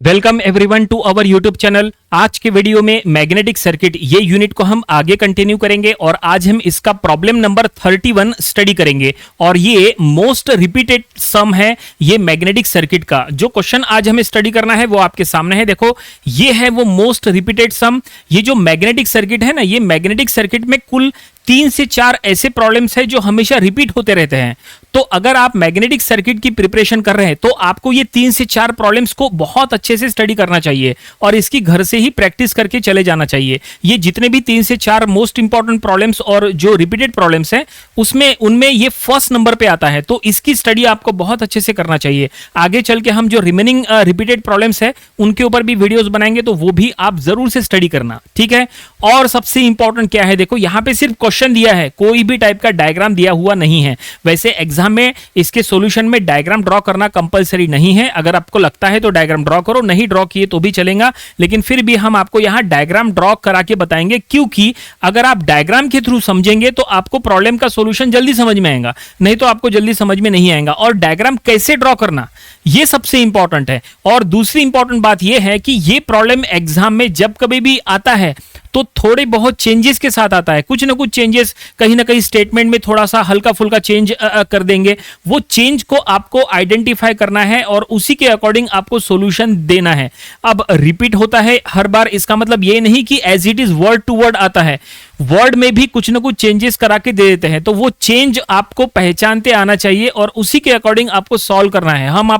Welcome everyone to our YouTube channel. आज के video में मैग्नेटिक सर्किट ये यूनिट को हम आगे कंटिन्यू करेंगे और आज हम इसका प्रॉब्लम नंबर 31 स्टडी करेंगे और ये मोस्ट रिपीटेड सम है। ये मैग्नेटिक सर्किट का जो क्वेश्चन आज हमें स्टडी करना है वो आपके सामने है। देखो ये है वो मोस्ट रिपीटेड सम। ये जो मैग्नेटिक सर्किट है ना, ये मैग्नेटिक सर्किट में कुल 3 से 4 ऐसे प्रॉब्लम्स हैं जो हमेशा रिपीट होते रहते हैं। तो अगर आप मैग्नेटिक सर्किट की प्रिपरेशन कर रहे हैं तो आपको ये 3 से 4 प्रॉब्लम्स को बहुत अच्छे से स्टडी करना चाहिए और इसकी घर से ही प्रैक्टिस करके चले जाना चाहिए। ये जितने भी 3 से 4 मोस्ट इंपॉर्टेंट प्रॉब्लम्स और जो रिपीटेड प्रॉब्लम्स हैं उसमें उनमें ये फर्स्ट नंबर पे आता है, तो इसकी स्टडी आपको बहुत अच्छे से करना चाहिए। आगे चल के हम जो रिमेनिंग रिपीटेड प्रॉब्लम्स है उनके ऊपर भी वीडियोस बनाएंगे, तो वो भी आप जरूर से स्टडी करना, ठीक है। और सबसे इंपॉर्टेंट क्या है, देखो यहाँ पे सिर्फ क्वेश्चन दिया है, कोई भी टाइप का डायग्राम दिया हुआ नहीं है। वैसे एग्जाम में इसके सॉल्यूशन में डायग्राम ड्रॉ करना कंपलसरी नहीं है। अगर आपको लगता है तो डायग्राम ड्रॉ करो, नहीं ड्रॉ किए तो भी चलेगा, लेकिन फिर भी हम आपको यहां डायग्राम ड्रॉ करा के बताएंगे, क्योंकि अगर आप डायग्राम के थ्रू समझेंगे तो आपको प्रॉब्लम का सॉल्यूशन जल्दी समझ में आएगा, नहीं तो आपको जल्दी समझ में नहीं आएगा। और डायग्राम कैसे ड्रॉ करना ये सबसे इंपॉर्टेंट है। और दूसरी इंपॉर्टेंट बात यह है कि यह प्रॉब्लम एग्जाम में जब कभी भी आता है तो थोड़े बहुत चेंजेस के साथ आता है। कुछ ना कुछ चेंजेस, कहीं ना कहीं स्टेटमेंट में थोड़ा सा हल्का फुल्का चेंज कर देंगे। वो चेंज को आपको आइडेंटिफाई करना है और उसी के अकॉर्डिंग आपको सॉल्यूशन देना है। अब रिपीट होता है हर बार, इसका मतलब ये नहीं कि as it is word to word आता है, वर्ड में भी कुछ ना कुछ चेंजेस करा के दे देते हैं। तो वो चेंज आपको पहचानते आना चाहिए और उसी के अकॉर्डिंग आपको सॉल्व करना है। हम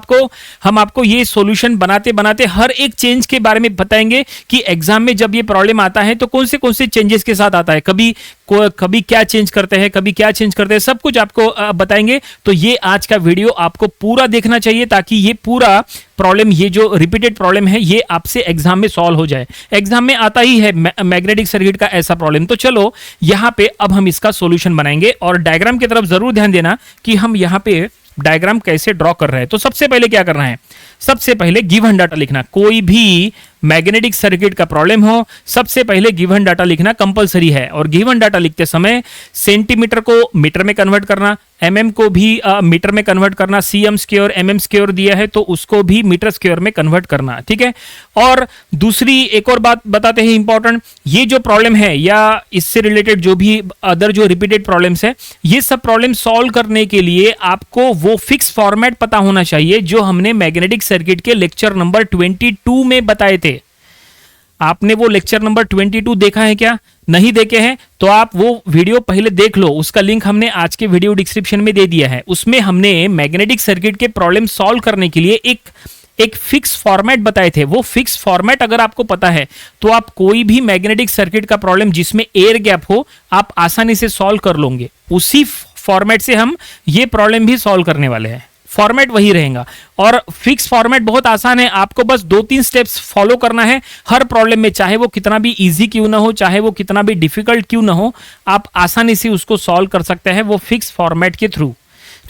आपको ये सॉल्यूशन बनाते बनाते हर एक चेंज के बारे में बताएंगे कि एग्जाम में जब ये प्रॉब्लम आता है तो कौन से चेंजेस के साथ आता है, कभी क्या चेंज करते हैं, कभी क्या चेंज करते हैं, सब कुछ आपको बताएंगे। तो ये आज का वीडियो आपको पूरा देखना चाहिए ताकि ये पूरा प्रॉब्लम, ये जो रिपीटेड प्रॉब्लम है, ये आपसे एग्जाम में सॉल्व हो जाए। एग्जाम में आता ही है मैग्नेटिक सर्किट का ऐसा प्रॉब्लम। तो चलो यहां पे अब हम इसका सॉल्यूशन बनाएंगे और डायग्राम की तरफ जरूर ध्यान देना कि हम यहां पे डायग्राम कैसे ड्रॉ कर रहे हैं। तो सबसे पहले क्या करना है, सबसे पहले गिवन डाटा लिखना। कोई भी मैग्नेटिक सर्किट का प्रॉब्लम हो, सबसे पहले गिवन डाटा लिखना कंपलसरी है। और गिवन डाटा लिखते समय सेंटीमीटर को मीटर में कन्वर्ट करना, एमएम को भी मीटर में कन्वर्ट करना, सीएम स्क्वायर एमएम स्क्वायर दिया है तो उसको भी मीटर स्क्वायर में कन्वर्ट करना, ठीक है। और दूसरी एक और बात बताते हैं इंपॉर्टेंट, ये जो प्रॉब्लम है या इससे रिलेटेड जो भी अदर जो रिपीटेड प्रॉब्लम्स है, ये सब प्रॉब्लम सॉल्व करने के लिए आपको वो फिक्स फॉर्मेट पता होना चाहिए जो हमने मैग्नेटिक सर्किट के लेक्चर नंबर 22 में बताए थे। आपने वो लेक्चर नंबर 22 देखा है क्या? नहीं देखे हैं तो आप वो वीडियो पहले देख लो, उसका लिंक हमने आज के वीडियो डिस्क्रिप्शन में दे दिया है। उसमें हमने मैग्नेटिक सर्किट के प्रॉब्लम सॉल्व करने के लिए एक फिक्स फॉर्मेट बताए थे। वो फिक्स फॉर्मेट अगर आपको पता है तो आप कोई भी मैग्नेटिक सर्किट का प्रॉब्लम जिसमें एयर गैप हो आप आसानी से सॉल्व कर लोगे। उसी फॉर्मेट से हम ये प्रॉब्लम भी सॉल्व करने वाले हैं। फॉर्मेट वही रहेगा और फिक्स फॉर्मेट बहुत आसान है, आपको बस 2-3 स्टेप्स फॉलो करना है हर प्रॉब्लम में, चाहे वो कितना भी इजी क्यों ना हो, चाहे वो कितना भी डिफिकल्ट क्यों ना हो, आप आसानी से उसको सॉल्व कर सकते हैं वो फिक्स फॉर्मेट के थ्रू।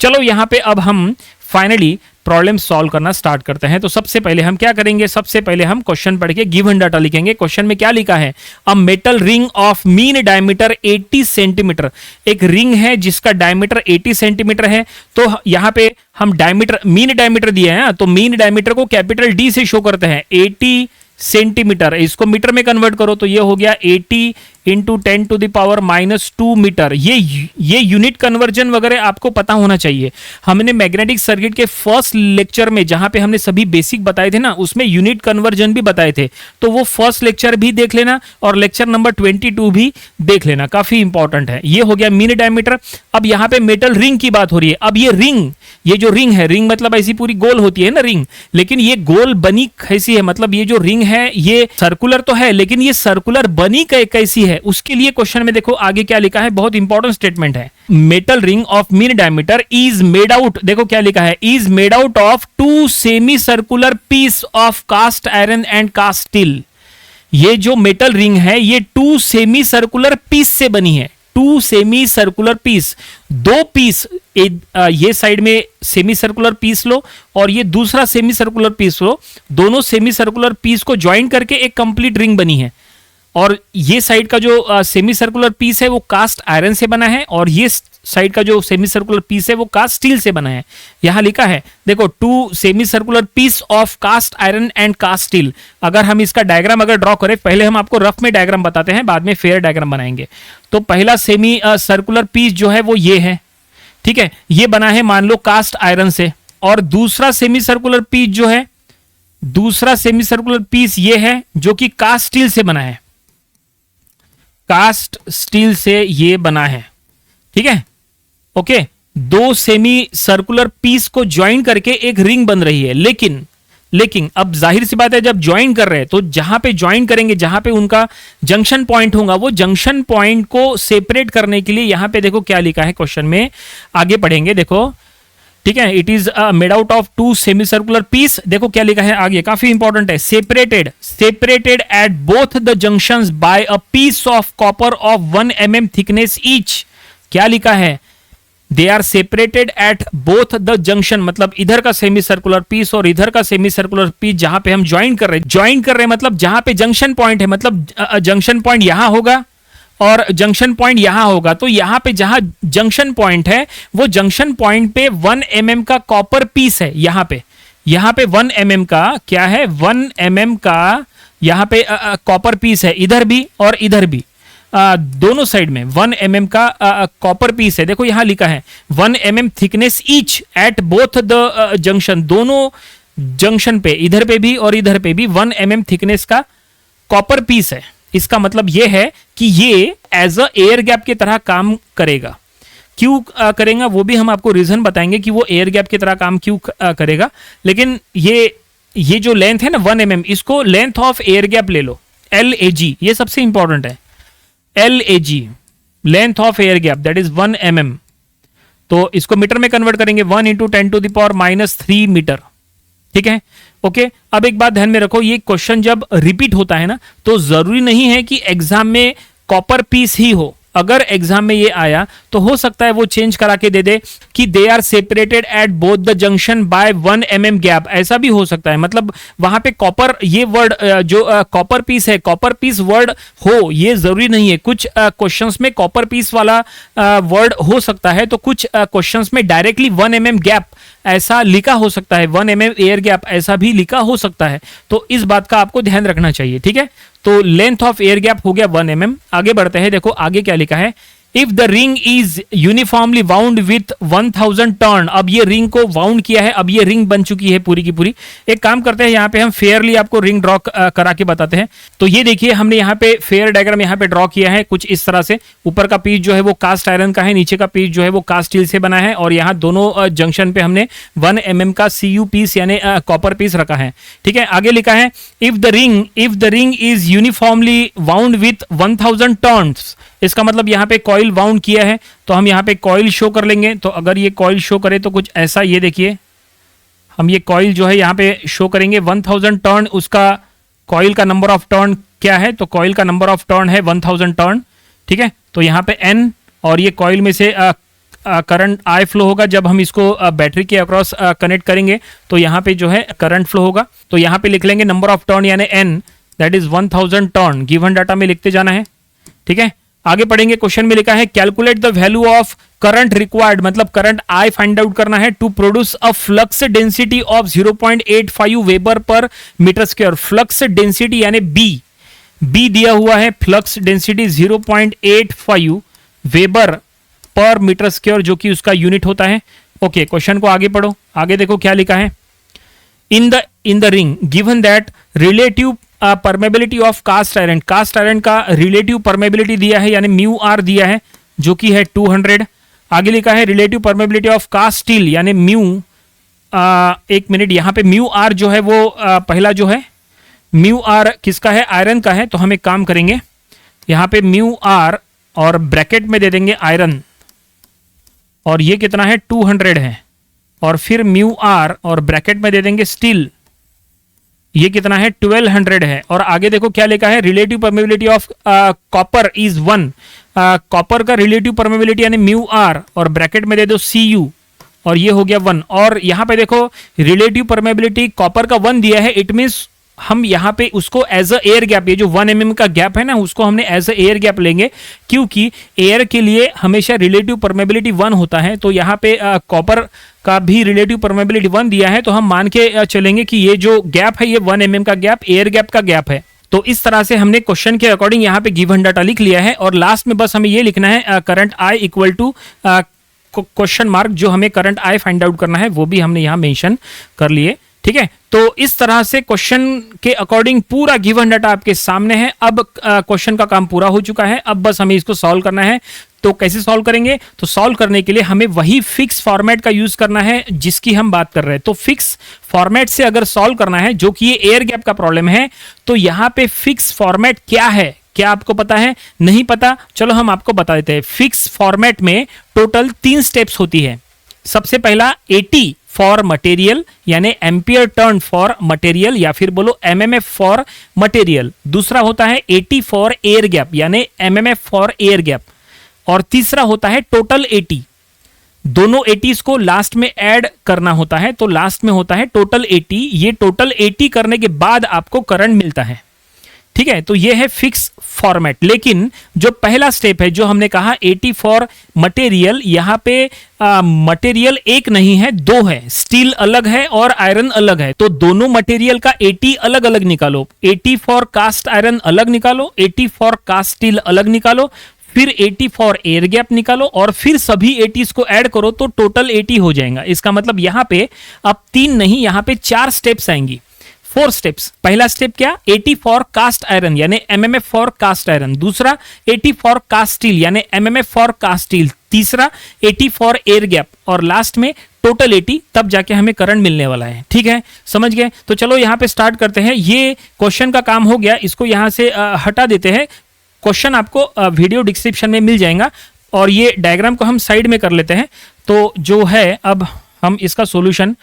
चलो यहां पे अब हम फाइनली प्रॉब्लम सॉल्व करना स्टार्ट करते हैं। तो सबसे पहले हम क्या करेंगे, सबसे पहले हम क्वेश्चन पढ़ के गिवन डाटा लिखेंगे। क्वेश्चन में क्या लिखा है, a metal ring of mean diameter 80 centimetre. एक रिंग है जिसका डायमीटर 80 सेंटीमीटर है। तो यहां पे हम डायमीटर, मीन डायमीटर दिया है, तो मीन डायमीटर को कैपिटल डी से शो करते हैं। 80 सेंटीमीटर, इसको मीटर में कन्वर्ट करो तो ये हो गया 80 इंटू 10⁻⁻2 मीटर। ये यूनिट कन्वर्जन वगैरह आपको पता होना चाहिए। हमने मैग्नेटिक सर्किट के फर्स्ट लेक्चर में जहां पे हमने सभी बेसिक बताए थे ना, उसमें यूनिट कन्वर्जन भी बताए थे, तो वो फर्स्ट लेक्चर भी देख लेना और लेक्चर नंबर 22 भी देख लेना, काफी इंपॉर्टेंट है। ये हो गया मीन डायमीटर। अब यहां पे मेटल रिंग की बात हो रही है। अब ये जो रिंग है, रिंग मतलब ऐसी पूरी गोल होती है ना रिंग, लेकिन ये गोल बनी कैसी है, मतलब ये जो रिंग है ये सर्कुलर तो है लेकिन ये सर्कुलर बनी कैसी है, उसके लिए क्वेश्चन में देखो आगे क्या लिखा है, बहुत इंपॉर्टेंट स्टेटमेंट है। Metal ring of mean diameter is made out, देखो क्या लिखा है, is made out of 2 semicircular piece of cast iron and cast steel. ये जो मेटल रिंग है ये 2 सेमी सर्कुलर पीस से बनी है। 2 सेमी सर्कुलर पीस, 2 पीस, ये साइड में सेमी सर्कुलर पीस लो और ये दूसरा सेमी सर्कुलर पीस लो, दोनों सेमी सर्कुलर पीस को ज्वाइन करके एक कंप्लीट रिंग बनी है। और ये साइड का जो सेमी सर्कुलर पीस है वो कास्ट आयरन से बना है और ये साइड का जो सेमी सर्कुलर पीस है वो कास्ट स्टील से बना है। यहां लिखा है देखो, 2 semicircular piece of cast iron and cast steel. अगर हम इसका डायग्राम अगर ड्रॉ करें, पहले हम आपको रफ में डायग्राम बताते हैं, बाद में फेयर डायग्राम बनाएंगे। तो पहला सेमी सर्कुलर पीस जो है वो ये है, ठीक है, ये बना है मान लो कास्ट आयरन से। और दूसरा सेमी सर्कुलर पीस जो है, दूसरा सेमी सर्कुलर पीस ये है जो कि कास्ट स्टील से बना है, कास्ट स्टील से ये बना है, ठीक है, ओके। 2 सेमी सर्कुलर पीस को ज्वाइन करके एक रिंग बन रही है। लेकिन अब जाहिर सी बात है, जब ज्वाइन कर रहे हैं तो जहां पे ज्वाइन करेंगे, जहां पे उनका जंक्शन पॉइंट होगा, वो जंक्शन पॉइंट को सेपरेट करने के लिए यहां पे देखो क्या लिखा है क्वेश्चन में, आगे पढ़ेंगे देखो, ठीक है। It is made out of 2 semicircular piece. देखो क्या लिखा है आगे, काफी इंपॉर्टेंट है, separated at both the junctions by a piece of copper of 1 mm thickness each. क्या लिखा है, they are separated at both the junction, मतलब इधर का सेमी सर्कुलर पीस और इधर का सेमी सर्कुलर पीस जहां पे हम ज्वाइन कर रहे हैं, मतलब जहां पे जंक्शन पॉइंट है, मतलब जंक्शन पॉइंट यहां होगा और जंक्शन पॉइंट यहां होगा। तो यहां पे जहां जंक्शन पॉइंट है, वो जंक्शन पॉइंट पे 1 mm का कॉपर पीस है। यहां पे 1 mm का क्या है, 1 mm का यहां पे कॉपर पीस है, इधर भी और इधर भी, दोनों साइड में 1 mm का कॉपर पीस है। देखो यहां लिखा है 1 mm thickness each eight both the junction, दोनों जंक्शन पे, इधर पे भी और इधर पे भी 1 mm थिकनेस का कॉपर पीस है। इसका मतलब यह है कि ये एज अ एयर गैप की तरह काम करेगा। क्यों करेगा वो भी हम आपको रीजन बताएंगे कि वो एयर गैप की तरह काम क्यों करेगा। लेकिन ये जो लेंथ है ना 1 mm, इसको लेंथ ऑफ एयर गैप ले लो, LAG, ये सबसे इंपॉर्टेंट है, LAG length of air gap, that is 1 mm। तो इसको मीटर में कन्वर्ट करेंगे, 1 × 10⁻³ मीटर, ठीक है, ओके। अब एक बात ध्यान में रखो, ये क्वेश्चन जब रिपीट होता है ना, तो जरूरी नहीं है कि एग्जाम में कॉपर पीस ही हो। अगर एग्जाम में ये आया तो हो सकता है वो चेंज करा के दे दे कि they are separated at both the junction by 1 mm gap, ऐसा भी हो सकता है। मतलब वहां पे कॉपर, ये वर्ड जो कॉपर पीस है, कॉपर पीस वर्ड हो, ये जरूरी नहीं है। कुछ क्वेश्चंस में कॉपर पीस वाला वर्ड हो सकता है, तो कुछ क्वेश्चंस में डायरेक्टली 1 mm गैप ऐसा लिखा हो सकता है, 1 mm एयर गैप ऐसा भी लिखा हो सकता है। तो इस बात का आपको ध्यान रखना चाहिए, ठीक है। तो लेंथ ऑफ एयर गैप हो गया 1 mm। आगे बढ़ते हैं, देखो आगे क्या लिखा है, if the ring is uniformly wound with 1000 turn. अब ये रिंग को वाउंड किया है, अब ये रिंग बन चुकी है पूरी की पूरी। एक काम करते हैं, यहाँ पे हम फेयरली आपको रिंग ड्रॉ करा के बताते हैं। तो ये देखिए, हमने यहाँ पे फेयर डायग्राम यहाँ पे ड्रॉ किया है कुछ इस तरह से। ऊपर का पीस जो है वो कास्ट आयरन का है, नीचे का पीस जो है वो कास्ट स्टील से बना है, और यहाँ दोनों जंक्शन पे हमने 1 mm का CU पीस यानी कॉपर पीस रखा है, ठीक है। आगे लिखा है, if the ring is uniformly wound with 1000 turns. इसका मतलब यहाँ पे कॉइल वाउंड किया है, तो हम यहाँ पे कॉइल शो कर लेंगे। तो अगर ये कॉइल शो करे तो कुछ ऐसा, ये देखिए, हम ये कॉइल जो है यहाँ पे शो करेंगे 1000 टर्न। उसका कॉइल का नंबर ऑफ टर्न क्या है, तो कॉइल का नंबर ऑफ टर्न है 1000 टर्न, ठीक है। तो यहाँ पे N, और ये कॉइल में से करंट I फ्लो होगा। जब हम इसको बैटरी के अक्रॉस कनेक्ट करेंगे तो यहाँ पे जो है करंट फ्लो होगा। तो यहाँ पे लिख लेंगे नंबर ऑफ टर्न यानी N, that is 1000 turn. Given data में लिखते जाना है, ठीक है। आगे पढ़ेंगे, क्वेश्चन में लिखा है, calculate the value of current required, मतलब करंट I फाइंड आउट करना है to produce a flux density of 0.85 weber per metre square. Flux density यानी B दिया हुआ है, flux density 0.85 weber per metre square, जो कि उसका यूनिट होता है। ओके, क्वेश्चन को आगे पढ़ो। आगे देखो क्या लिखा है, in the ring given that relative permeability of cast iron, cast iron का रिलेटिव परमेबिलिटी दिया है यानी μr दिया है, जो कि है 200। आगे लिखा है relative permeability of cast steel यानी एक मिनट, यहाँ पे μr जो है वो पहला जो है μr किसका है, आयरन का है। तो हम एक काम करेंगे, यहाँ पे μr और ब्रैकेट में दे देंगे आयरन, और ये कितना है 200 है, और फिर μr और ब्रैकेट में दे देंगे स्टील, ये कितना है 1200 है। और आगे देखो क्या लिखा है, relative permeability of copper is 1। Copper का रिलेटिव परमेबिलिटी यानी μr और ब्रैकेट में दे दो Cu, और ये हो गया 1। और यहाँ पे देखो रिलेटिव परमेबिलिटी कॉपर का 1 दिया है, इट मींस हम यहाँ पे उसको एज अ एयर गैप, ये जो 1 mm का गैप है ना, उसको हमने एज अ एयर गैप लेंगे, क्योंकि एयर के लिए हमेशा रिलेटिव परमेबिलिटी 1 होता है। तो यहाँ पे कॉपर का भी रिलेटिव परमेबिलिटी 1 दिया है, तो हम मान के चलेंगे कि ये जो गैप है ये 1 mm का गैप एयर गैप का गैप है। तो इस तरह से हमने क्वेश्चन के अकॉर्डिंग यहाँ पे गिवन डाटा लिख लिया है, और लास्ट में बस हमें ये लिखना है current I equal to question mark, जो हमें करंट आई फाइंड आउट करना है वो भी हमने यहाँ मेंशन कर लिए। ठीक है, तो इस तरह से क्वेश्चन के अकॉर्डिंग पूरा गिवन डाटा आपके सामने है। अब क्वेश्चन का काम पूरा हो चुका है, अब बस हमें इसको सॉल्व करना है। तो कैसे सॉल्व करेंगे? तो सॉल्व करने के लिए हमें वही फिक्स फॉर्मेट का यूज करना है जिसकी हम बात कर रहे हैं। तो फिक्स फॉर्मेट से अगर सॉल्व करना है, जो कि ये एयर गैप का प्रॉब्लम है, तो यहाँ पे फिक्स फॉर्मेट क्या है, क्या आपको पता है? नहीं पता? चलो हम आपको बता देते हैं। फिक्स फॉर्मेट में टोटल 3 स्टेप्स होती है। सबसे पहला AT फॉर मटेरियल, यानी एम्पियर टर्न फॉर मटेरियल, या फिर बोलो MMF फॉर मटेरियल। दूसरा होता है AT फॉर एयर गैप, यानी MMF फॉर एयर गैप। और तीसरा होता है टोटल AT। दोनों ATs को लास्ट में ऐड करना होता है, तो लास्ट में होता है टोटल AT। ये टोटल AT करने के बाद आपको करंट मिलता है। ठीक है, तो ये है फिक्स फॉर्मेट। लेकिन जो पहला स्टेप है, जो हमने कहा AT फॉर मटेरियल, यहां पे मटेरियल एक नहीं है, 2 है। स्टील अलग है और आयरन अलग है, तो दोनों मटेरियल का AT अलग अलग निकालो। AT फॉर कास्ट आयरन अलग निकालो, AT फॉर कास्ट स्टील अलग निकालो, फिर AT फॉर एयर गैप निकालो, और फिर सभी ATs को ऐड करो तो टोटल AT हो जाएगा। इसका मतलब यहां पे अब 3 नहीं, यहां पे 4 स्टेप्स आएंगी, 4 स्टेप्स। पहला स्टेप क्या? AT फॉर कास्ट आयरन, यानी MMF फॉर कास्ट आयरन। दूसरा AT फॉर कास्ट स्टील, यानी MMF फॉर कास्ट स्टील। तीसरा AT फॉर एयर गैप, और लास्ट में टोटल AT, तब जाके हमें करंट मिलने वाला है। ठीक है, समझ गए? तो चलो यहां पे स्टार्ट करते हैं। ये क्वेश्चन का काम हो गया, इसको यहां से हटा देते हैं। क्वेश्चन आपको वीडियो डिस्क्रिप्शन में मिल जाएगा, और ये डायग्राम को हम साइड में कर लेते हैं। तो जो है, अब हम इसका सॉल्यूशन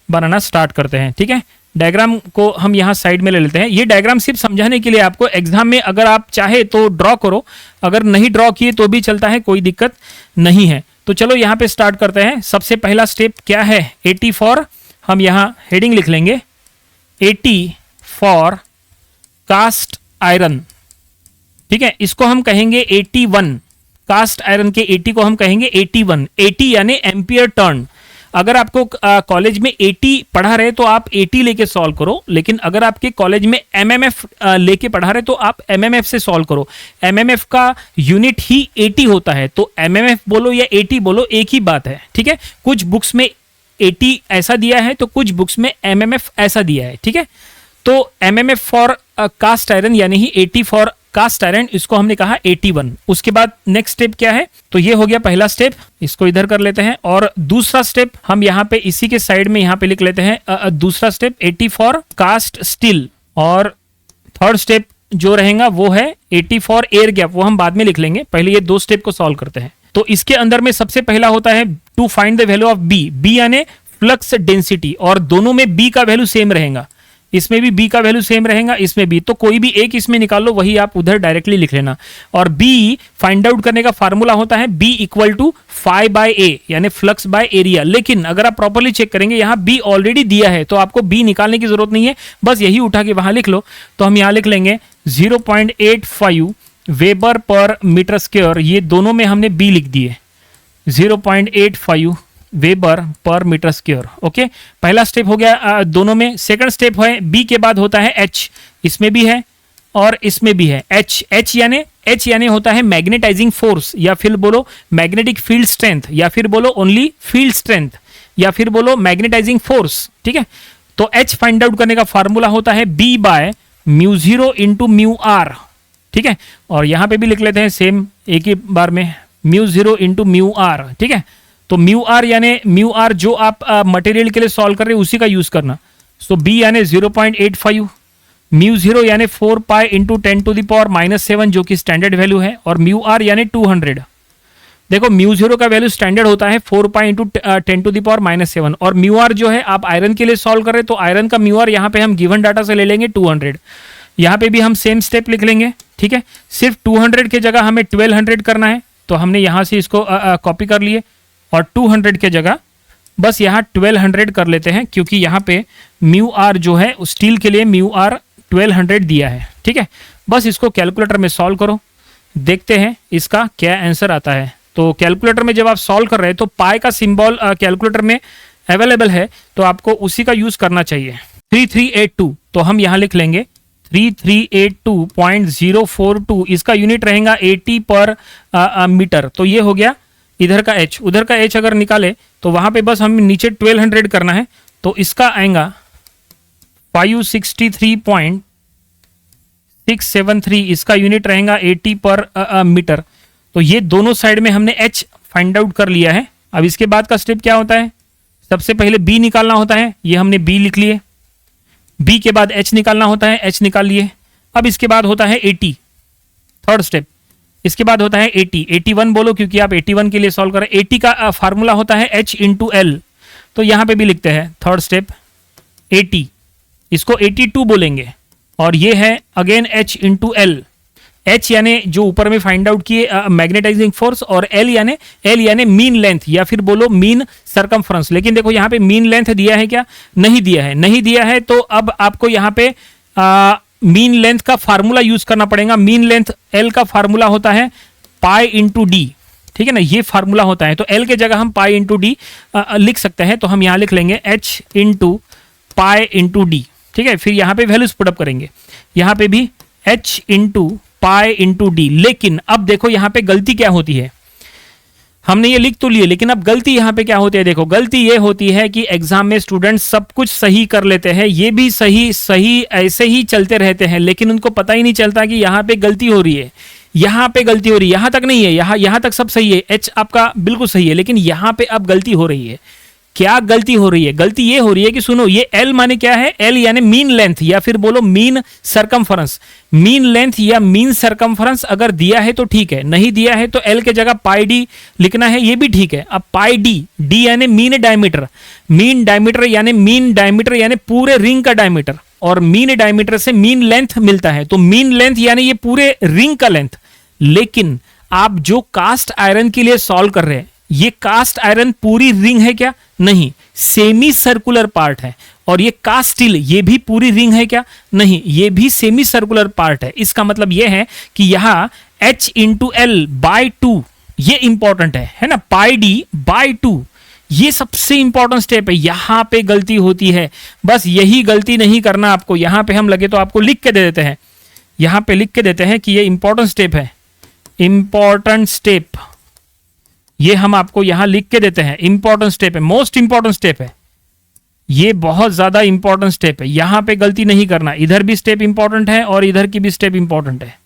बनाना स्टार्ट करते हैं। ठीक है, डायग्राम को हम यहां साइड में ले लेते हैं। ये डायग्राम सिर्फ समझाने के लिए, आपको एग्जाम में अगर आप चाहे तो ड्रॉ करो, अगर नहीं ड्रॉ किए तो भी चलता है, कोई दिक्कत नहीं है। तो चलो यहां पे स्टार्ट करते हैं। सबसे पहला स्टेप क्या है? AT फॉर, हम यहां हेडिंग लिख लेंगे, AT फॉर कास्ट आयरन। ठीक है, इसको हम कहेंगे 81। कास्ट आयरन के AT को हम कहेंगे 81। AT यानी एम्पियर टर्न। अगर आपको कॉलेज में AT पढ़ा रहे तो आप AT लेके सॉल्व करो, लेकिन अगर आपके कॉलेज में MMF लेके पढ़ा रहे तो आप MMF से सॉल्व करो। MMF का यूनिट ही AT होता है, तो MMF बोलो या AT बोलो, एक ही बात है। ठीक है, कुछ बुक्स में AT ऐसा दिया है तो कुछ बुक्स में MMF ऐसा दिया है। ठीक है, तो MMF फॉर कास्ट आयरन यानी ही AT फॉर कास्ट आयरन, इसको हमने कहा 81। उसके बाद नेक्स्ट स्टेप क्या है? तो ये हो गया पहला स्टेप, इसको इधर कर लेते हैं। और दूसरा स्टेप हम यहाँ पे इसी के साइड में यहाँ पे लिख लेते हैं, दूसरा step AT for cast steel. और थर्ड स्टेप जो रहेगा वो है AT फॉर एयर गैप, वो हम बाद में लिख लेंगे, पहले ये 2 स्टेप को सॉल्व करते हैं। तो इसके अंदर में सबसे पहला होता है to find the value of B यानी फ्लक्स डेंसिटी, और दोनों में B का वैल्यू सेम रहेगा। इसमें भी B का वैल्यू सेम रहेगा, इसमें भी। तो कोई भी एक इसमें निकाल लो, वही आप उधर डायरेक्टली लिख लेना। और B फाइंड आउट करने का फार्मूला होता है B equal to phi by A, यानी फ्लक्स बाय एरिया। लेकिन अगर आप प्रॉपर्ली चेक करेंगे, यहाँ B ऑलरेडी दिया है, तो आपको B निकालने की जरूरत नहीं है, बस यही उठा के वहां लिख लो। तो हम यहाँ लिख लेंगे 0.85 वेबर पर मीटर स्क्वायर। ये दोनों में हमने B लिख दिए, 0.85 weber per metre square. Okay, पहला स्टेप हो गया दोनों में। सेकंड स्टेप है B के बाद होता है H, इसमें भी है और इसमें भी है H यानी होता है मैग्नेटाइजिंग फोर्स, या फिर बोलो मैग्नेटिक फील्ड स्ट्रेंथ, या फिर बोलो ओनली फील्ड स्ट्रेंथ, या फिर बोलो मैग्नेटाइजिंग फोर्स। ठीक है, तो H फाइंड आउट करने का फार्मूला होता है B बाय μ0 इंटू μr। ठीक है, और यहां पे भी लिख लेते हैं सेम एक ही बार में, μ0 इंटू μr। ठीक है, तो μr यानी μr जो आप मटेरियल के लिए सॉल्व कर रहे हैं उसी का यूज करना। तो B यानी 0.85, μ0 यानी 4 pi into 10 to the power -7 जो कि स्टैंडर्ड वैल्यू है, और μr यानी 200। देखो μ0 का वैल्यू स्टैंडर्ड होता है 4 pi into 10 to the power -7, और μr जो है आप आयरन के लिए सॉल्व कर रहे हैं, तो आयरन का μr यहाँ पे हम गिवन डाटा से ले लेंगे 200। यहाँ पे भी हम सेम स्टेप लिख लेंगे। ठीक है, सिर्फ 200 की जगह हमें 1200 करना है, तो हमने यहाँ से इसको कॉपी कर लिए, और 200 के जगह बस यहाँ 1200 कर लेते हैं, क्योंकि यहाँ पे μr जो है स्टील के लिए μr 1200 दिया है। ठीक है, बस इसको कैलकुलेटर में सॉल्व करो, देखते हैं इसका क्या आंसर आता है। तो कैलकुलेटर में जब आप सॉल्व कर रहे हैं तो पाई का सिंबल कैलकुलेटर में अवेलेबल है, तो आपको उसी का यूज करना चाहिए। 3382, तो हम यहां लिख लेंगे 3382.042, इसका यूनिट रहेगा 80 पर मीटर। तो ये हो गया इधर का h, उधर का h अगर निकाले तो वहां पे बस हम नीचे 1200 करना है, तो इसका आएगा 563.673, इसका यूनिट रहेगा 80 पर मीटर। तो ये दोनों साइड में हमने h फाइंड आउट कर लिया है। अब इसके बाद का स्टेप क्या होता है, सबसे पहले b निकालना होता है, ये हमने b लिख लिए। b के बाद h निकालना होता है, h निकाल लिए। अब इसके बाद होता है 80, थर्ड स्टेप। इसके बाद होता है 80, 81 बोलो क्योंकि आप 81 के लिए सॉल्व करें। 80 का फार्मूला होता है h इंटू एल, तो यहां पे भी लिखते हैं थर्ड स्टेप 80, इसको 82 बोलेंगे, और ये है again h into L. h यानी जो ऊपर में फाइंड आउट किए मैग्नेटाइजिंग फोर्स, और l यानी मीन लेंथ या फिर बोलो मीन सरकमफ्रेंस। लेकिन देखो यहाँ पे मीन लेंथ दिया है क्या, नहीं दिया है, नहीं दिया है। तो अब आपको यहाँ पे मीन लेंथ का फार्मूला यूज करना पड़ेगा। मीन लेंथ l का फार्मूला होता है पाई इंटू डी, ठीक है ना, ये फार्मूला होता है। तो l के जगह हम पाई इंटू डी लिख सकते हैं, तो हम यहाँ लिख लेंगे h into pi into D. ठीक है, फिर यहाँ पे वैल्यूज पुटअप करेंगे, यहाँ पे भी h into pi into D. लेकिन अब देखो यहाँ पे गलती क्या होती है, हमने ये लिख तो लिए, लेकिन अब गलती यहाँ पे क्या होती है, देखो गलती ये होती है कि एग्जाम में स्टूडेंट सब कुछ सही कर लेते हैं, ये भी सही सही ऐसे ही चलते रहते हैं, लेकिन उनको पता ही नहीं चलता कि यहाँ पे गलती हो रही है, यहाँ पे गलती हो रही है, यहाँ तक नहीं है, यहाँ तक सब सही है, h आपका बिल्कुल सही है, लेकिन यहाँ पे अब गलती हो रही है। क्या गलती हो रही है, गलती ये हो रही है कि सुनो, ये L माने क्या है, L यानी मीन लेंथ या फिर बोलो मीन सरकमफ्रेंस। मीन लेंथ या मीन सरकमफ्रेंस अगर दिया है तो ठीक है, नहीं दिया है तो L के जगह पाई डी लिखना है, ये भी ठीक है। अब पाई डी, डी यानी मीन डायमीटर, मीन डायमीटर यानी पूरे रिंग का डायमीटर, और मीन डायमीटर से मीन लेंथ मिलता है, तो मीन लेंथ यानी ये पूरे रिंग का लेंथ। लेकिन आप जो कास्ट आयरन के लिए सॉल्व कर रहे हैं, ये कास्ट आयरन पूरी रिंग है क्या, नहीं, सेमी सर्कुलर पार्ट है। और ये कास्ट स्टील, ये भी पूरी रिंग है क्या, नहीं, ये भी सेमी सर्कुलर पार्ट है। इसका मतलब ये है कि यहां h इंटू एल बाई 2 ये इंपॉर्टेंट है ना, पाई डी बाई 2 ये सबसे इंपॉर्टेंट स्टेप है। यहां पे गलती होती है, बस यही गलती नहीं करना आपको। यहां पे हम लगे तो आपको लिख के दे देते हैं, यहां पे लिख के देते हैं कि ये इंपॉर्टेंट स्टेप है, इंपॉर्टेंट स्टेप, ये हम आपको यहां लिख के देते हैं, इंपॉर्टेंट स्टेप है, मोस्ट इंपॉर्टेंट स्टेप है, ये बहुत ज्यादा इंपॉर्टेंट स्टेप है। यहां पे गलती नहीं करना, इधर भी स्टेप इंपॉर्टेंट है और इधर की भी स्टेप इंपॉर्टेंट है।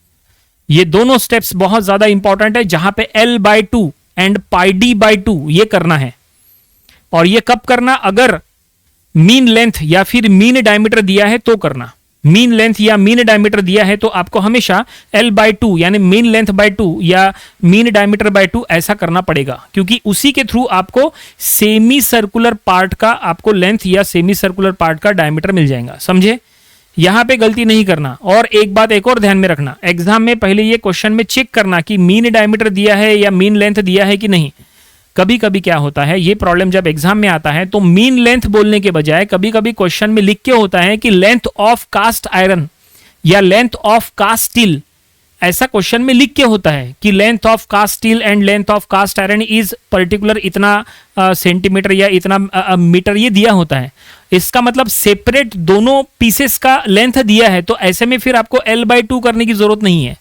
ये दोनों स्टेप्स बहुत ज्यादा इंपॉर्टेंट है, जहां पे L by 2 and pi D by 2 ये करना है। और ये कब करना, अगर मीन लेंथ या फिर मीन डायमीटर दिया है तो करना। मीन लेंथ या मीन डायमीटर दिया है तो आपको हमेशा L बाई 2 यानी मीन लेंथ बाई 2 या मीन डायमीटर बाई 2 ऐसा करना पड़ेगा, क्योंकि उसी के थ्रू आपको सेमी सर्कुलर पार्ट का आपको लेंथ या सेमी सर्कुलर पार्ट का डायमीटर मिल जाएगा। समझे, यहां पे गलती नहीं करना। और एक बात एक और ध्यान में रखना, एग्जाम में पहले ये क्वेश्चन में चेक करना कि मीन डायमीटर दिया है या मीन लेंथ दिया है कि नहीं। कभी कभी क्या होता है, ये प्रॉब्लम जब एग्जाम में आता है तो मीन लेंथ बोलने के बजाय कभी कभी क्वेश्चन में लिख के होता है कि लेंथ ऑफ कास्ट आयरन या लेंथ ऑफ कास्ट स्टील, ऐसा क्वेश्चन में लिख के होता है कि length of cast steel and length of cast iron is particular इतना सेंटीमीटर या इतना मीटर, ये दिया होता है। इसका मतलब सेपरेट दोनों पीसेस का लेंथ दिया है, तो ऐसे में फिर आपको L बाई 2 करने की जरूरत नहीं है।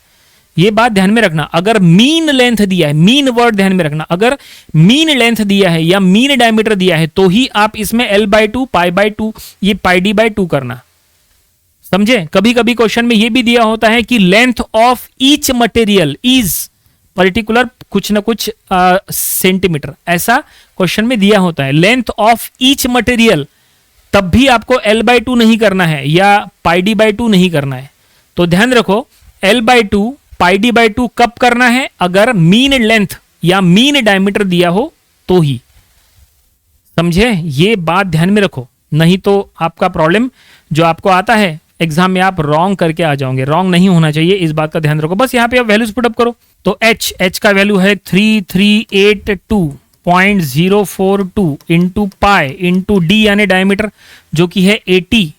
ये बात ध्यान में रखना। अगर मीन लेंथ दिया है, मीन वर्ड ध्यान में रखना, अगर मीन लेंथ दिया है या मीन डायमीटर दिया है तो ही आप इसमें L बाई 2 पाई बाई 2 ये पाई डी बाई 2 करना। समझे, कभी कभी क्वेश्चन में ये भी दिया होता है कि length of each material is particular कुछ ना कुछ सेंटीमीटर, ऐसा क्वेश्चन में दिया होता है। लेंथ ऑफ ईच मटेरियल, तब भी आपको L बाई 2 नहीं करना है या पाई डी बाई 2 नहीं करना है। तो ध्यान रखो, L by 2 pi D by 2 कब करना है, अगर मीन लेंथ या मीन डायमीटर दिया हो तो ही। समझे, ये बात ध्यान में रखो, नहीं तो आपका प्रॉब्लम जो आपको आता है एग्जाम में आप रॉन्ग करके आ जाओगे। रॉन्ग नहीं होना चाहिए, इस बात का ध्यान रखो। बस यहाँ पे आप वैल्यूज पुटअप करो। तो h का वैल्यू है 3382.042 इंटू पाई इंटू डी यानी डायमीटर जो कि है 80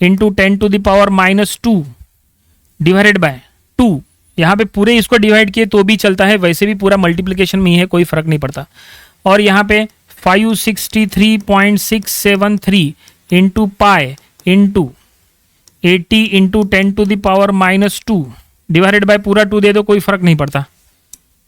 इंटू 10⁻⁻² डिवाइडेड बाय 2। यहाँ पे पूरे इसको डिवाइड किए तो भी चलता है, वैसे भी पूरा मल्टीप्लिकेशन में ही है, कोई फर्क नहीं पड़ता। और यहाँ पे 563.673 into pi into 80 into 10⁻⁻² divided by पूरा 2 दे दो, कोई फर्क नहीं पड़ता।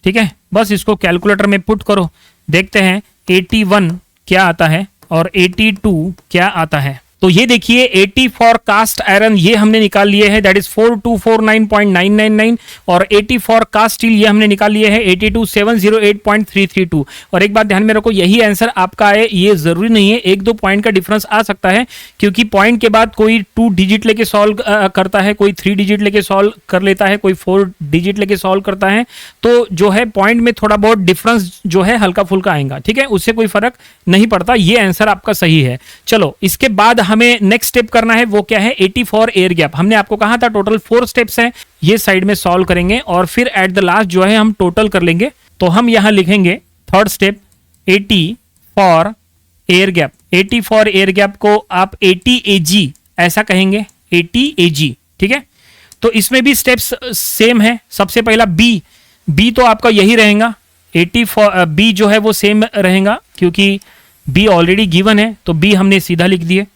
ठीक है, बस इसको कैलकुलेटर में पुट करो, देखते हैं 81 क्या आता है और 82 क्या आता है। तो ये देखिए 80 फॉर कास्ट आयरन ये हमने निकाल लिए है, दैट इज 4249.999, और 80 फॉर कास्ट स्टील ये हमने निकाल लिए है 82,708.332। और एक बात ध्यान में रखो, यही आंसर आपका आए ये जरूरी नहीं है, 1-2 पॉइंट का डिफरेंस आ सकता है, क्योंकि पॉइंट के बाद कोई 2 डिजिट लेके सॉल्व करता है, कोई 3 डिजिट लेके सॉल्व कर लेता है, कोई 4 डिजिट लेके सॉल्व करता है, तो जो है पॉइंट में थोड़ा बहुत डिफरेंस जो है हल्का फुल्का आएगा। ठीक है, उससे कोई फर्क नहीं पड़ता, ये आंसर आपका सही है। चलो इसके बाद हमें नेक्स्ट स्टेप करना है, वो क्या है 80 फॉर एयर गैप। हमने आपको कहा था टोटल 4 स्टेप्स हैं, ये साइड में सॉल्व करेंगे और फिर एट द लास्ट जो है हम टोटल कर लेंगे। तो हम यहां लिखेंगे third step 80 for air gap. 80 for air gap को आप 80 AG ऐसा कहेंगे, 80 AG। ठीक है, तो इसमें भी स्टेप्स सेम है। सबसे पहला बी तो आपका यही रहेगा, 80 फॉर बी जो है वो सेम रहेगा, क्योंकि बी ऑलरेडी गिवन है, तो बी हमने सीधा लिख दिए।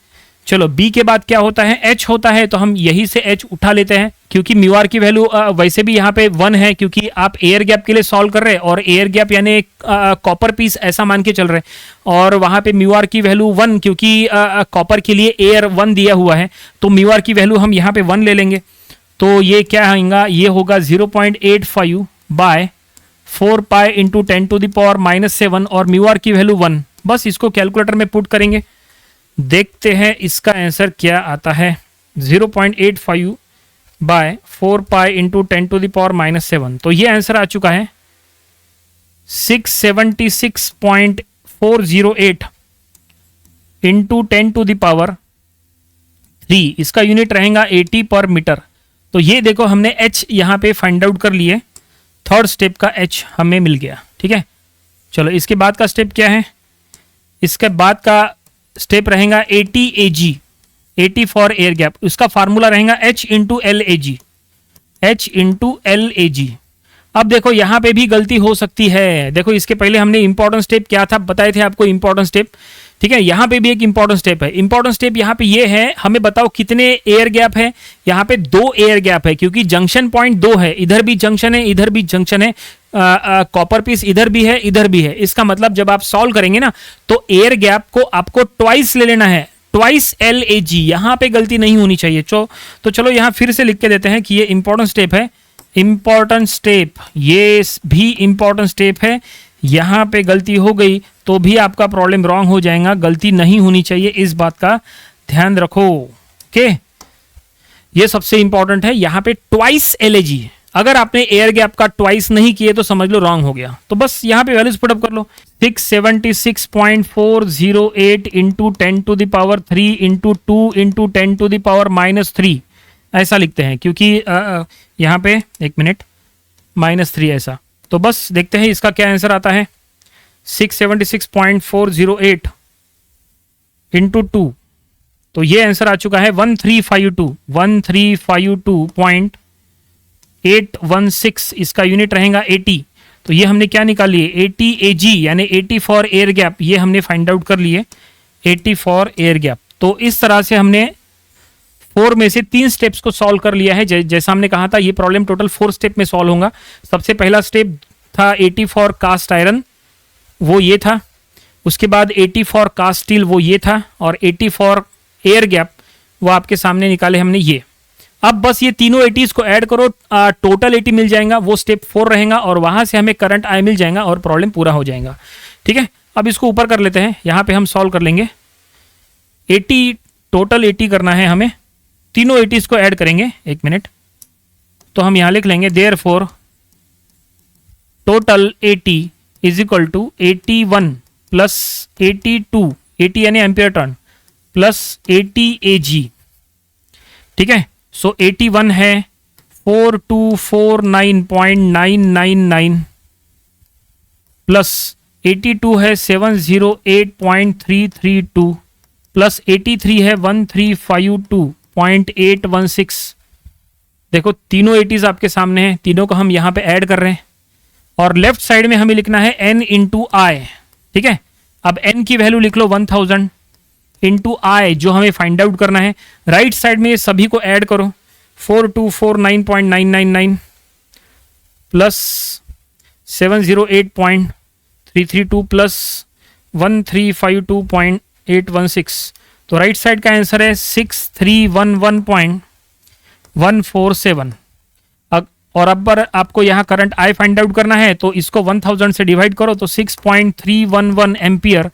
चलो बी के बाद क्या होता है, एच होता है, तो हम यही से एच उठा लेते हैं, क्योंकि म्यू आर की वैल्यू वैसे भी यहाँ पे 1 है, क्योंकि आप एयर गैप के लिए सॉल्व कर रहे हैं, और एयर गैप यानी कॉपर पीस ऐसा मान के चल रहे हैं, और वहां पे म्यू आर की वैल्यू 1, क्योंकि कॉपर के लिए एयर 1 दिया हुआ है, तो म्यू आर की वैल्यू हम यहाँ पे 1 ले लेंगे। तो ये क्या आएगा, ये होगा 0.85 बाय 4 पाई इंटू 10⁻⁻7 और म्यू आर की वैल्यू 1। बस इसको कैलकुलेटर में पुट करेंगे, देखते हैं इसका आंसर क्या आता है। 0.85 बाय 4 पाई इंटू 10⁻⁻7, तो ये आंसर आ चुका है 676.408 इंटू 10⁻3। इसका यूनिट रहेगा 80 पर मीटर। तो ये देखो हमने h यहां पे फाइंड आउट कर लिए, थर्ड स्टेप का h हमें मिल गया। ठीक है, चलो इसके बाद का स्टेप क्या है, इसके बाद का स्टेप रहेगा 80 AG, 80 फॉर एयर गैप। उसका फार्मूला रहेगा H into L AG, H into L AG। अब देखो यहां पे भी गलती हो सकती है, देखो इसके पहले हमने इंपॉर्टेंट स्टेप क्या था बताए थे आपको, इंपॉर्टेंट स्टेप। ठीक है, यहां पे भी एक इंपॉर्टेंट स्टेप है। इंपॉर्टेंट स्टेप यहां पे ये है, हमें बताओ कितने एयर गैप है। यहां पे 2 एयर गैप है, क्योंकि जंक्शन पॉइंट 2 है, इधर भी जंक्शन है, इधर भी जंक्शन है, कॉपर पीस इधर भी है, इधर भी है। इसका मतलब जब आप सॉल्व करेंगे ना, तो एयर गैप को आपको ट्वाइस ले लेना है, ट्वाइस एल AG। यहां पे गलती नहीं होनी चाहिए। तो चलो यहां फिर से लिख के देते हैं कि ये इंपॉर्टेंट स्टेप है, इंपॉर्टेंट स्टेप, ये भी इंपॉर्टेंट स्टेप है। यहां पे गलती हो गई तो भी आपका प्रॉब्लम रॉन्ग हो जाएगा, गलती नहीं होनी चाहिए, इस बात का ध्यान रखो। ओके, ये सबसे इंपॉर्टेंट है, यहां पे ट्वाइस एल AG। अगर आपने एयर गैप का ट्वाइस नहीं किए तो समझ लो रॉन्ग हो गया। तो बस यहां पे वैल्यूज पुट अप कर लो, 676.408 इंटू 10⁻3 इंटू 2 इंटू 10⁻³ ऐसा लिखते हैं, क्योंकि यहां पे एक मिनट -3 ऐसा। तो बस देखते हैं इसका क्या आंसर आता है, 676.408 इंटू 2, तो ये आंसर आ चुका है 1352.816। इसका यूनिट रहेगा 80। तो ये हमने क्या निकाल लिए, 80 AG यानी 80 फॉर एयर गैप, ये हमने फाइंड आउट कर लिए 80 फॉर एयर गैप। तो इस तरह से हमने 4 में से 3 स्टेप्स को सॉल्व कर लिया है। जैसा हमने कहा था ये प्रॉब्लम टोटल 4 स्टेप में सॉल्व होगा। सबसे पहला स्टेप था 80 फॉर कास्ट आयरन, वो ये था। उसके बाद 80 फॉर कास्ट स्टील, वो ये था। और 80 फॉर एयर गैप वो आपके सामने निकाले हमने ये। अब बस ये तीनों 80s को ऐड करो, टोटल 80 मिल जाएगा, वो स्टेप 4 रहेगा, और वहां से हमें करंट आई मिल जाएगा और प्रॉब्लम पूरा हो जाएगा। ठीक है, अब इसको ऊपर कर लेते हैं, यहां पे हम सॉल्व कर लेंगे। 80 टोटल 80 करना है हमें, तीनों 80s को ऐड करेंगे। एक मिनट, तो हम यहां लिख लेंगे therefore total 80 is equal to 81 plus 82, 80 यानी एम्पियर टर्न, प्लस 80 AG। ठीक है, सो 81 है 4249.999 प्लस 82 है 708.332 प्लस 83 है 1352 0.816। देखो तीनों 80s आपके सामने हैं, तीनों को हम यहां पे ऐड कर रहे हैं और लेफ्ट साइड में हमें लिखना है n इंटू आई। ठीक है, अब n की वैल्यू लिख लो 1000 इंटू आई जो हमें फाइंड आउट करना है। राइट साइड में ये सभी को ऐड करो, 4249.999 प्लस 708.332 प्लस 1352.816। तो राइट साइड का आंसर है 6311.147। और अब पर आपको यहाँ करंट आई फाइंड आउट करना है, तो इसको 1000 से डिवाइड करो तो 6.311 एम्पियर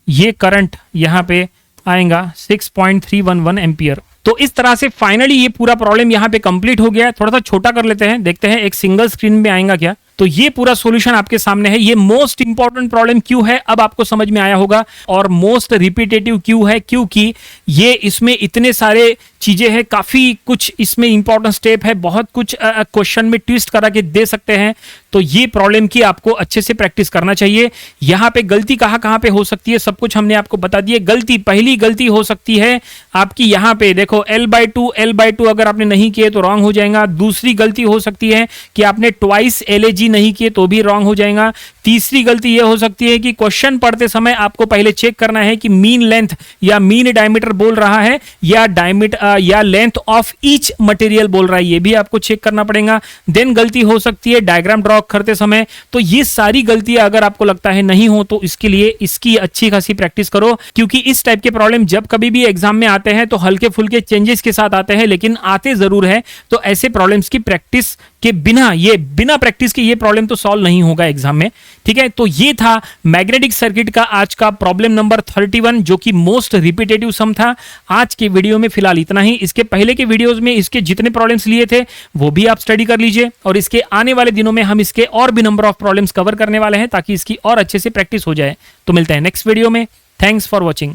ये करंट यहाँ पे आएगा, 6.311 एम्पियर। तो इस तरह से फाइनली ये पूरा प्रॉब्लम यहाँ पे कंप्लीट हो गया है। थोड़ा सा छोटा कर लेते हैं, देखते हैं एक सिंगल स्क्रीन में आएगा क्या। तो ये पूरा सॉल्यूशन आपके सामने है। ये मोस्ट इंपॉर्टेंट प्रॉब्लम क्यों है अब आपको समझ में आया होगा, और मोस्ट रिपीटेटिव क्यों है, क्योंकि ये इसमें इतने सारे चीजें हैं, काफी कुछ इसमें इंपॉर्टेंट स्टेप है, बहुत कुछ क्वेश्चन में ट्विस्ट करा के दे सकते हैं। तो ये प्रॉब्लम की आपको अच्छे से प्रैक्टिस करना चाहिए। यहाँ पे गलती कहाँ पे हो सकती है सब कुछ हमने आपको बता दिया। पहली गलती हो सकती है आपकी यहाँ पे, देखो L/2 अगर आपने नहीं किए तो रॉन्ग हो जाएगा। दूसरी गलती हो सकती है कि आपने ट्वाइस LAG नहीं किए तो भी रॉन्ग हो जाएगा। तीसरी गलती यह हो सकती है कि क्वेश्चन पढ़ते समय आपको पहले चेक करना है कि मीन लेंथ या मीन डायमीटर बोल रहा है या डायमीटर या लेंथ ऑफ ईच मटेरियल बोल रहा है, ये भी आपको चेक करना पड़ेगा। देन गलती हो सकती है डायग्राम ड्रॉ करते समय। तो ये सारी गलतियां अगर आपको लगता है नहीं हो तो इसके लिए इसकी अच्छी खासी प्रैक्टिस करो, क्योंकि इस टाइप के प्रॉब्लम जब कभी भी एग्जाम में आते हैं तो हल्के फुल्के चेंजेस के साथ आते हैं, लेकिन आते जरूर है। तो ऐसे प्रॉब्लम्स की प्रैक्टिस के बिना प्रैक्टिस के ये प्रॉब्लम तो सॉल्व नहीं होगा एग्जाम में। ठीक है, तो ये था मैग्नेटिक सर्किट का आज का प्रॉब्लम नंबर 31 जो कि मोस्ट रिपीटेटिव सम था। आज के वीडियो में फिलहाल इतना ही। इसके पहले के वीडियोस में इसके जितने प्रॉब्लम्स लिए थे वो भी आप स्टडी कर लीजिए, और इसके आने वाले दिनों में हम इसके और भी नंबर ऑफ प्रॉब्लम्स कवर करने वाले हैं ताकि इसकी और अच्छे से प्रैक्टिस हो जाए। तो मिलते हैं नेक्स्ट वीडियो में। Thanks for watching.